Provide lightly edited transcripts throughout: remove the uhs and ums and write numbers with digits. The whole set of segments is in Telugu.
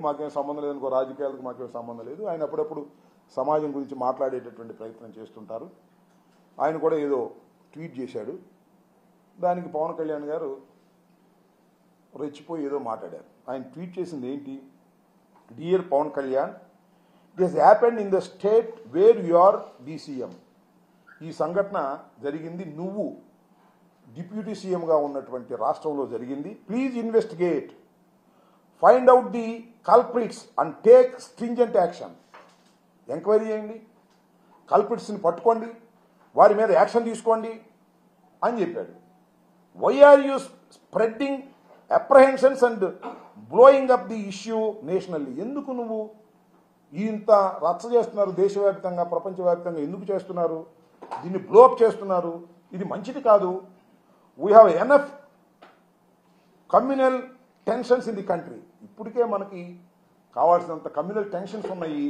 మాకేం సంబంధం లేదు, ఇంకో రాజకీయాలకు మాకేం సంబంధం లేదు. ఆయన అప్పుడప్పుడు సమాజం గురించి మాట్లాడేటటువంటి ప్రయత్నం చేస్తుంటారు. ఆయన కూడా ఏదో ట్వీట్ చేశాడు. దానికి పవన్ కళ్యాణ్ గారు రెచ్చిపోయి ఏదో మాట్లాడారు. ఆయన ట్వీట్ చేసింది ఏంటి? Dear Pawan Kalyan, it has happened in the state where you are the CM. ఈ సంఘటన జరిగింది నువ్వు డిప్యూటీ సీఎంగా ఉన్నటువంటి రాష్ట్రంలో జరిగింది. Please investigate, find out the culprits and take stringent action. Enquiry చేయండి, కల్ప్రిట్స్ని పట్టుకోండి, వారి మీద యాక్షన్ తీసుకోండి అని చెప్పాడు. Why are you spreading apprehensions and blowing up the issue nationally? ఎందుకు నువ్వు ఇంత రచ్చ చేస్తున్నారు దేశవ్యాప్తంగా, ప్రపంచవ్యాప్తంగా ఎందుకు చేస్తున్నారు? దీన్ని బ్లోఅప్ చేస్తున్నారు. ఇది మంచిది కాదు. We have enough communal tensions in the country. ఇప్పటికే మనకి కావాల్సినంత కమ్యూనల్ టెన్షన్స్ ఉన్నాయి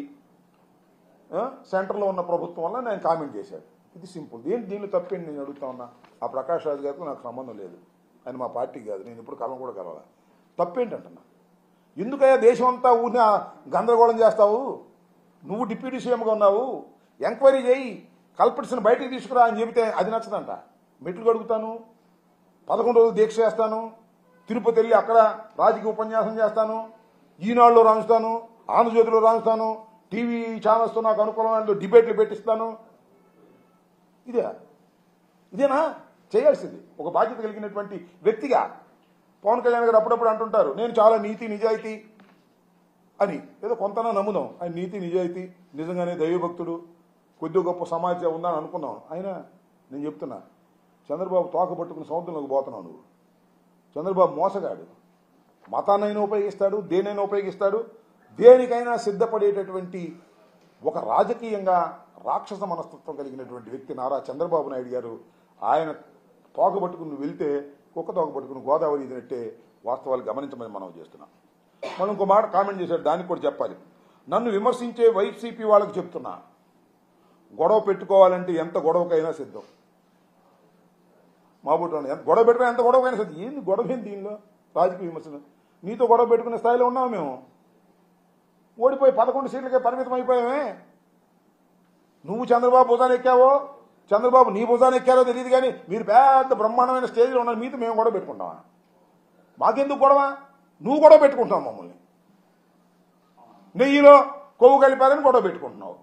సెంటర్లో ఉన్న ప్రభుత్వం వల్ల. నేను కామెంట్ చేశాడు. ఇది సింపుల్. దీనిలో తప్పేంటి నేను అడుగుతా ఉన్నా. ఆ ప్రకాష్ రాజు గారికి నాకు సంబంధం లేదు, ఆయన మా పార్టీకి కాదు, నేను ఇప్పుడు కలం కూడా కలవాల. తప్పేంటంటున్నా? ఎందుకయ్యా దేశం అంతా ఊరిన గందరగోళం చేస్తావు? నువ్వు డిప్యూటీ సీఎంగా ఉన్నావు, ఎంక్వైరీ చేయి, కల్పిట్స్ని బయటికి తీసుకురా అని చెబితే అది నచ్చదంట. మెట్లు కడుగుతాను, 11 రోజులు దీక్ష చేస్తాను, తిరుపతి వెళ్ళి అక్కడ రాజకీయ ఉపన్యాసం చేస్తాను, ఈనాడులో రాణిస్తాను, ఆంధ్రజ్యోతిలో రాణిస్తాను, టీవీ ఛానల్స్తో నాకు అనుకూలమైన డిబేట్లు పెట్టిస్తాను. ఇదేనా చేయాల్సింది? ఒక బాధ్యత కలిగినటువంటి వ్యక్తిగా పవన్ కళ్యాణ్ గారు అప్పుడప్పుడు అంటుంటారు, నేను చాలా నీతి నిజాయితీ అని. ఏదో కొంతనా నమ్ముదాం ఆయన నీతి నిజాయితీ, నిజంగానే దైవభక్తుడు, కొద్ది గొప్ప సమాజం ఉందని అనుకున్నాం. అయినా నేను చెప్తున్నా, చంద్రబాబు తోక పట్టుకుని సముద్రంలోకి పోతున్నావు నువ్వు. చంద్రబాబు మోసగాడు. మతాన్నైనా ఉపయోగిస్తాడు, దేనైనా ఉపయోగిస్తాడు, దేనికైనా సిద్ధపడేటటువంటి ఒక రాజకీయంగా రాక్షస మనస్తత్వం కలిగినటువంటి వ్యక్తి నారా చంద్రబాబు నాయుడు గారు. ఆయన తోక పట్టుకుని నువ్వు వెళ్తే కుక్క తోక పట్టుకుని గోదావరి ఇదినట్టే వాస్తవాలు గమనించమని మనం చేస్తున్నాం. మనం ఇంకో మాట కామెంట్ చేశాడు, దానికి కూడా చెప్పాలి. నన్ను విమర్శించే వైసీపీ వాళ్ళకి చెప్తున్నా, గొడవ పెట్టుకోవాలంటే ఎంత గొడవకైనా సిద్ధం. మా బుట్ట గొడవ పెట్టుకుని ఎంత గొడవకైనా సిద్ధం. ఏంది గొడవ ఏంది దీనిలో? రాజకీయ విమర్శలు. నీతో గొడవ పెట్టుకునే స్థాయిలో ఉన్నాము మేము. ఓడిపోయి 11 సీట్లకే పరిమితం అయిపోయామే. నువ్వు చంద్రబాబు భుజాన్ని ఎక్కావో, చంద్రబాబు నీ భుజాన్ని ఎక్కారో తెలియదు, కానీ మీరు పెద్ద బ్రహ్మాండమైన స్టేజ్లో ఉన్నారు. మీతో మేము గొడవ పెట్టుకుంటామా? మాకెందుకు గొడవ? నువ్వు గొడవ పెట్టుకుంటావు మమ్మల్ని. నెయ్యిలో కొవ్వు కలిపారని గొడవ పెట్టుకుంటున్నావు.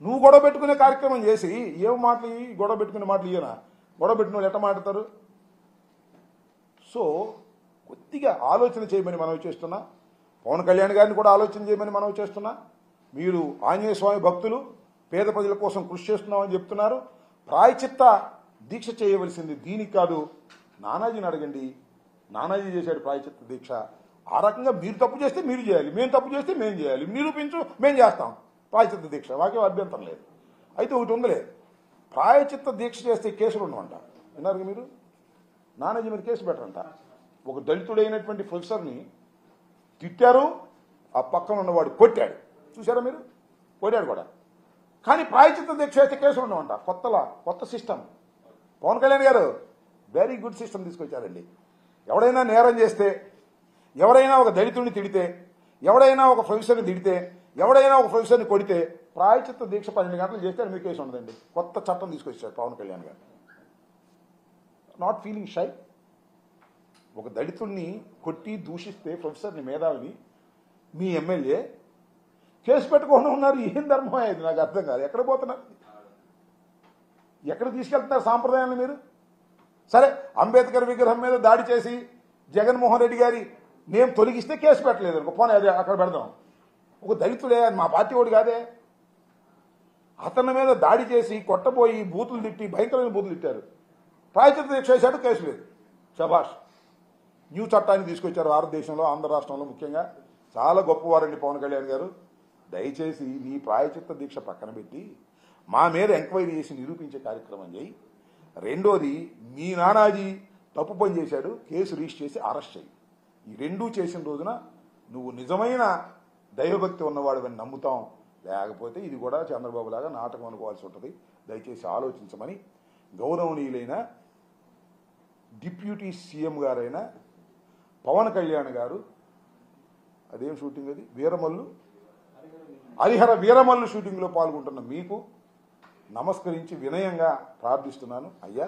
నువ్వు గొడవ పెట్టుకునే కార్యక్రమం చేసి ఏం మాటలు? గొడవ పెట్టుకునే మాటలు ఇయ్యనా? గొడవ పెట్టిన వాళ్ళు ఎట్ట మాట్లాడతారు? సో కొద్దిగా ఆలోచన చేయమని మనం చేస్తున్నా. పవన్ కళ్యాణ్ గారిని కూడా ఆలోచన చేయమని మనం చేస్తున్నా. మీరు ఆంజనేయ స్వామి భక్తులు, పేద ప్రజల కోసం కృషి చేస్తున్నామని చెప్తున్నారు. ప్రాయచిత్త దీక్ష చేయవలసింది దీనికి కాదు, నానాజీని అడగండి. నానాజీ చేశాడు ప్రాయచిత్త దీక్ష. ఆ రకంగా మీరు తప్పు చేస్తే మీరు చేయాలి, మేము తప్పు చేస్తే మేము చేయాలి. నిరూపించు, మేము చేస్తాం ప్రాయచిత్త దీక్ష. వాకే అభ్యంతరం లేదు. అయితే ఒకటి ఉందిలే, ప్రాయచిత్త దీక్ష చేస్తే కేసులు ఉండవంట. విన్నారు మీరు? నానాజీ మీద కేసు పెట్టరంట. ఒక దళితుడైనటువంటి ప్రొఫెసర్ని తిట్టారు, ఆ పక్కన ఉన్నవాడు కొట్టాడు. చూసారా మీరు? కొట్టాడు కూడా. కానీ ప్రాయచిత్త దీక్ష అయితే కేసులు ఉండవంట. కొత్త సిస్టమ్. పవన్ కళ్యాణ్ గారు వెరీ గుడ్ సిస్టమ్ తీసుకొచ్చారండి. ఎవడైనా నేరం చేస్తే, ఎవరైనా ఒక దళితుడిని తిడితే, ఎవడైనా ఒక ప్రొఫెసర్ని తిడితే, ఎవడైనా ఒక ప్రొఫెసర్ని కొడితే ప్రాయచిత్త దీక్ష 12 గంటలు చేస్తే మీ కేసు ఉండదండి. కొత్త చట్టం తీసుకొచ్చారు పవన్ కళ్యాణ్ గారు. Not feeling shy. ఒక దళితుడిని కొట్టి దూషిస్తే ప్రొఫెసర్ని, మేధావిని, మీ ఎమ్మెల్యే కేసు పెట్టుకోకుండా ఉన్నారు. ఏం ధర్మం అయ్యేది? నాకు అర్థం కాదు. ఎక్కడ పోతున్నారు? ఎక్కడ తీసుకెళ్తున్నారు సాంప్రదాయాన్ని మీరు? సరే, అంబేద్కర్ విగ్రహం మీద దాడి చేసి జగన్మోహన్ రెడ్డి గారి నేమ్ తొలగిస్తే కేసు పెట్టలేదు అనుకో, పోనీ అది అక్కడ పెడదాం. ఒక దళితుడే, మా పార్టీ వాడు కాదే. అతని మీద దాడి చేసి కొట్టబోయి బూతులు తిట్టి భయంకరమైన బూతులు తిట్టారు. ప్రాయచిత్త దీక్ష చేశాడు, కేసు లేదు. శభాష్. న్యూ చట్టాన్ని తీసుకొచ్చారు భారతదేశంలో, ఆంధ్ర రాష్ట్రంలో ముఖ్యంగా. చాలా గొప్పవారండి పవన్ కళ్యాణ్ గారు. దయచేసి నీ ప్రాయచిత్త దీక్ష పక్కన పెట్టి మా మీద ఎంక్వైరీ చేసి నిరూపించే కార్యక్రమం చేయి. రెండోది, మీ నానాజీ తప్పు పని చేశాడు, కేసు రిజిస్టర్ చేసి అరెస్ట్ చేయి. ఈ రెండూ చేసిన రోజున నువ్వు నిజమైన దైవభక్తి ఉన్నవాడు అని నమ్ముతాం. లేకపోతే ఇది కూడా చంద్రబాబు లాగా నాటకం అనుకోవాల్సి ఉంటుంది. దయచేసి ఆలోచించమని గౌరవనీయులైన డిప్యూటీ సీఎం గారైన పవన్ కళ్యాణ్ గారు అదేం షూటింగ్ అది? వీరమల్లు హరిహర వీరమల్లు షూటింగ్లో పాల్గొంటున్న మీకు నమస్కరించి వినయంగా ప్రార్థిస్తున్నాను. అయ్యా